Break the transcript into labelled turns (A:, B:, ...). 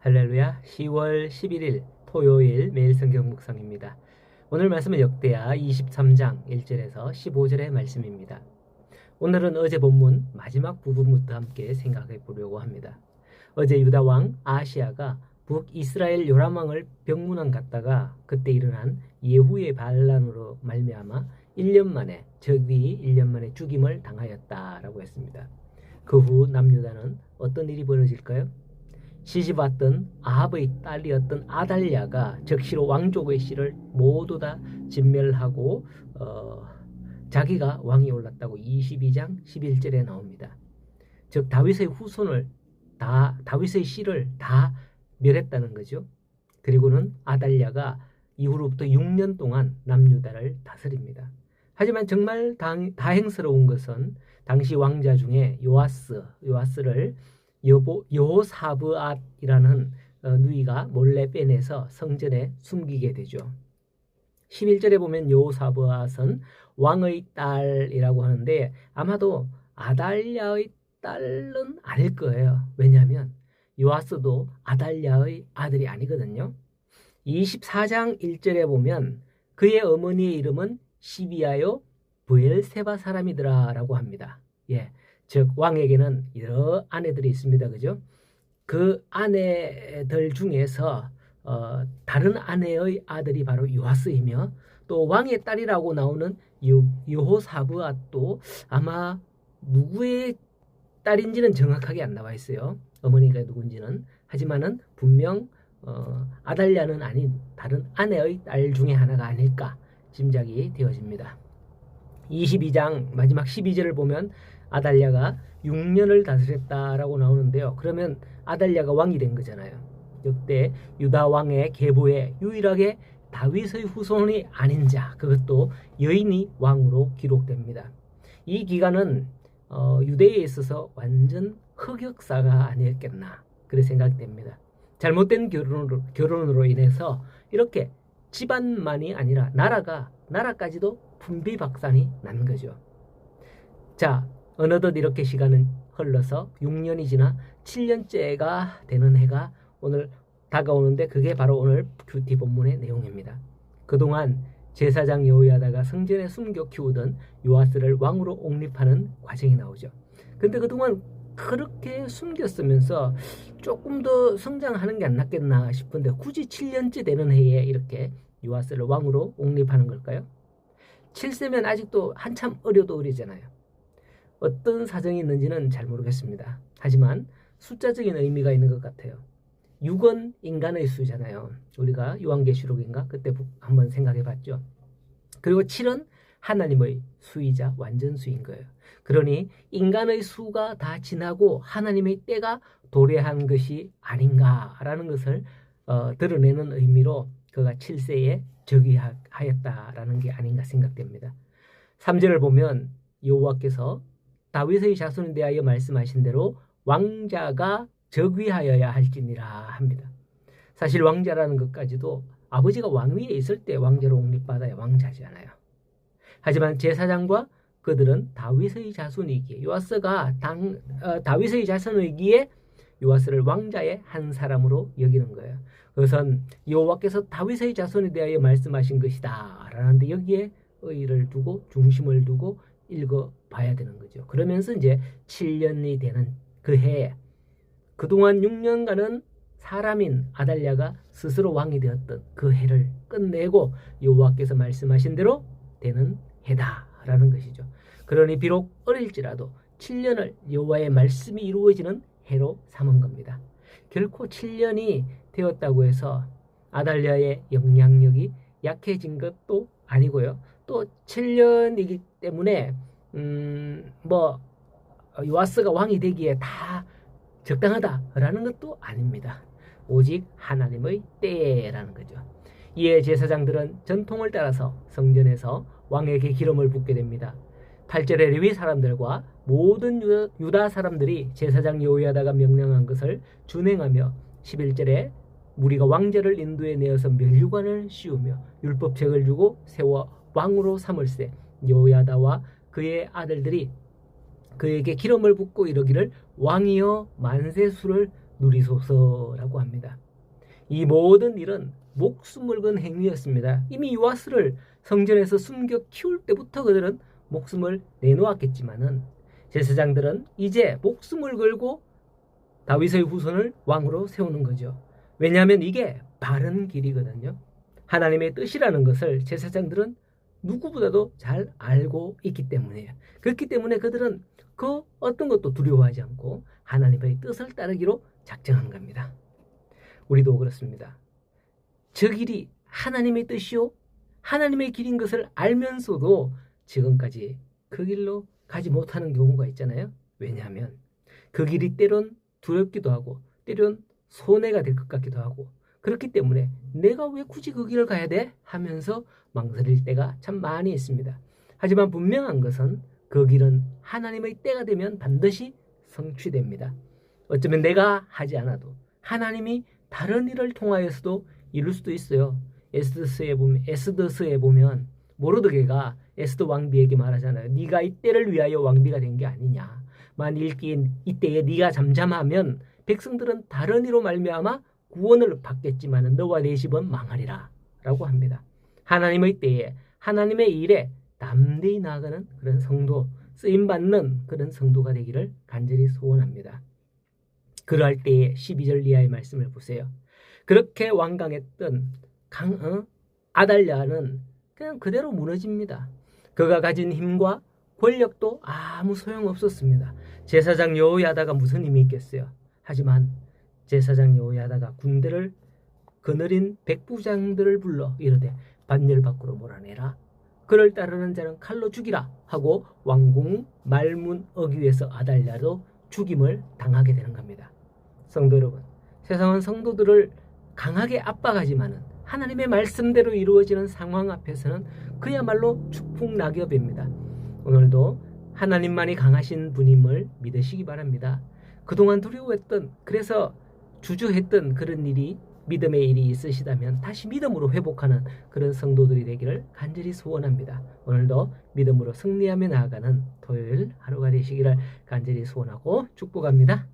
A: 할렐루야. 10월 11일 토요일 매일 성경 묵상입니다. 오늘 말씀은 역대하 23장 1절에서 15절의 말씀입니다. 오늘은 어제 본문 마지막 부분부터 함께 생각해 보려고 합니다. 어제 유다 왕 아하시야가 북이스라엘 요람 왕을 병문안 갔다가 그때 일어난 예후의 반란으로 말미암아 1년 만에 적이 1년 만에 죽임을 당하였다라고 했습니다. 그 후 남유다는 어떤 일이 벌어질까요? 시집왔던 아합의 딸이었던 아달랴가 적시로 왕족의 씨를 모두 다 진멸하고 자기가 왕이 올랐다고 22장 11절에 나옵니다. 즉 다윗의 후손을 다윗의 씨를 다 멸했다는 거죠. 그리고는 아달랴가 이후로부터 6년 동안 남유다를 다스립니다. 하지만 정말 다행스러운 것은 당시 왕자 중에 요아스를 여호사브앗이라는 누이가 몰래 빼내서 성전에 숨기게 되죠. 11절에 보면 여호사브앗은 왕의 딸이라고 하는데 아마도 아달랴의 딸은 아닐 거예요. 왜냐하면 요아스도 아달랴의 아들이 아니거든요. 24장 1절에 보면 그의 어머니의 이름은 시비아요 브엘세바 사람이더라 라고 합니다. 즉 왕에게는 여러 아내들이 있습니다. 그죠? 그 아내들 중에서 다른 아내의 아들이 바로 요아스이며 또 왕의 딸이라고 나오는 여호사브앗도 아마 누구의 딸인지는 정확하게 안 나와 있어요. 어머니가 누군지는. 하지만은 분명 아달랴는 아닌 다른 아내의 딸 중에 하나가 아닐까 짐작이 되어집니다. 22장 마지막 12절을 보면 아달랴가 6년을 다스렸다라고 나오는데요. 그러면 아달랴가 왕이 된 거잖아요. 역대 유다 왕의 계보에 유일하게 다윗의 후손이 아닌 자, 그것도 여인이 왕으로 기록됩니다. 이 기간은 유대에 있어서 완전 흑역사가 아니었겠나 그렇게 생각됩니다. 잘못된 결혼으로 인해서 이렇게 집안만이 아니라 나라까지도 분비박산이 난 거죠. 자, 어느덧 이렇게 시간은 흘러서 6년이 지나 7년째가 되는 해가 오늘 다가오는데 그게 바로 오늘 큐티 본문의 내용입니다. 그동안 제사장 여호야다가 성전에 숨겨 키우던 요아스를 왕으로 옹립하는 과정이 나오죠. 근데 그동안 그렇게 숨겼으면서 조금 더 성장하는 게 안 낫겠나 싶은데 굳이 7년째 되는 해에 이렇게 요아스를 왕으로 옹립하는 걸까요? 7세면 아직도 한참 어리잖아요. 어떤 사정이 있는지는 잘 모르겠습니다. 하지만 숫자적인 의미가 있는 것 같아요. 6은 인간의 수잖아요. 우리가 요한계시록인가 그때 한번 생각해 봤죠. 그리고 7은 하나님의 수이자 완전수인 거예요. 그러니 인간의 수가 다 지나고 하나님의 때가 도래한 것이 아닌가라는 것을 드러내는 의미로 그가 7세에 즉위하였다라는 게 아닌가 생각됩니다. 3절을 보면 여호와께서 다윗의 자손에 대하여 말씀하신 대로 왕자가 즉위하여야 할지니라 합니다. 사실 왕자라는 것까지도 아버지가 왕위에 있을 때 왕자로 옹립받아야 왕자잖아요. 하지만 제사장과 그들은 다윗의 자손이기에 요아스가 다윗의 자손이기에 요아스를 왕자의 한 사람으로 여기는 거예요. 그것은 여호와께서 다윗의 자손에 대하여 말씀하신 것이다 라는데 여기에 의의를 두고 중심을 두고 읽어봐야 되는 거죠. 그러면서 이제 7년이 되는 그 해에 그동안 6년간은 사람인 아달랴가 스스로 왕이 되었던 그 해를 끝내고 여호와께서 말씀하신 대로 되는 해다라는 것이죠. 그러니 비록 어릴지라도 7년을 여호와의 말씀이 이루어지는 해로 삼은 겁니다. 결코 7년이 되었다고 해서 아달랴의 영향력이 약해진 것도 아니고요. 또 7년이기 때문에 요아스가 왕이 되기에 다 적당하다라는 것도 아닙니다. 오직 하나님의 때라는 거죠. 이에 제사장들은 전통을 따라서 성전에서 왕에게 기름을 붓게 됩니다. 8절에 레위 사람들과 모든 유다 사람들이 제사장 여호야다가 명령한 것을 준행하며 11절에 무리가 왕자를 인도에 내어서 면류관을 씌우며 율법책을 주고 세워 왕으로 삼을세 여호야다와 그의 아들들이 그에게 기름을 붓고 이르기를 왕이여 만세수를 누리소서라고 합니다. 이 모든 일은 목숨을 건 행위였습니다. 이미 요아스를 성전에서 숨겨 키울 때부터 그들은 목숨을 내놓았겠지만은 제사장들은 이제 목숨을 걸고 다윗의 후손을 왕으로 세우는 거죠. 왜냐하면 이게 바른 길이거든요. 하나님의 뜻이라는 것을 제사장들은 누구보다도 잘 알고 있기 때문이에요. 그렇기 때문에 그들은 그 어떤 것도 두려워하지 않고 하나님의 뜻을 따르기로 작정한 겁니다. 우리도 그렇습니다. 저 길이 하나님의 뜻이요 하나님의 길인 것을 알면서도 지금까지 그 길로 가지 못하는 경우가 있잖아요. 왜냐하면 그 길이 때론 두렵기도 하고 때론 손해가 될 것 같기도 하고 그렇기 때문에 내가 왜 굳이 그 길을 가야 돼? 하면서 망설일 때가 참 많이 있습니다. 하지만 분명한 것은 그 길은 하나님의 때가 되면 반드시 성취됩니다. 어쩌면 내가 하지 않아도 하나님이 다른 일을 통하여서도 이룰 수도 있어요. 에스더스에 보면 모르드게가 에스더 왕비에게 말하잖아요. 네가 이때를 위하여 왕비가 된 게 아니냐. 만일 이때에 네가 잠잠하면 백성들은 다른 이로 말미암아 구원을 받겠지만 너와 내 집은 망하리라 라고 합니다. 하나님의 때에 하나님의 일에 담대히 나아가는 그런 성도, 쓰임받는 그런 성도가 되기를 간절히 소원합니다. 그럴 때에 12절 이하의 말씀을 보세요. 그렇게 완강했던 아달랴는 그냥 그대로 무너집니다. 그가 가진 힘과 권력도 아무 소용없었습니다. 제사장 여호야다가 무슨 힘이 있겠어요. 하지만 제사장 여호야다가 군대를 거느린 백부장들을 불러 이르되 반열 밖으로 몰아내라. 그를 따르는 자는 칼로 죽이라 하고 왕궁 말문 어귀에서 아달랴도 죽임을 당하게 되는 겁니다. 성도 여러분, 세상은 성도들을 강하게 압박하지만은 하나님의 말씀대로 이루어지는 상황 앞에서는 그야말로 축풍낙엽입니다. 오늘도 하나님만이 강하신 분임을 믿으시기 바랍니다. 그동안 두려워했던, 그래서 주저했던 그런 일이, 믿음의 일이 있으시다면 다시 믿음으로 회복하는 그런 성도들이 되기를 간절히 소원합니다. 오늘도 믿음으로 승리하며 나아가는 토요일 하루가 되시기를 간절히 소원하고 축복합니다.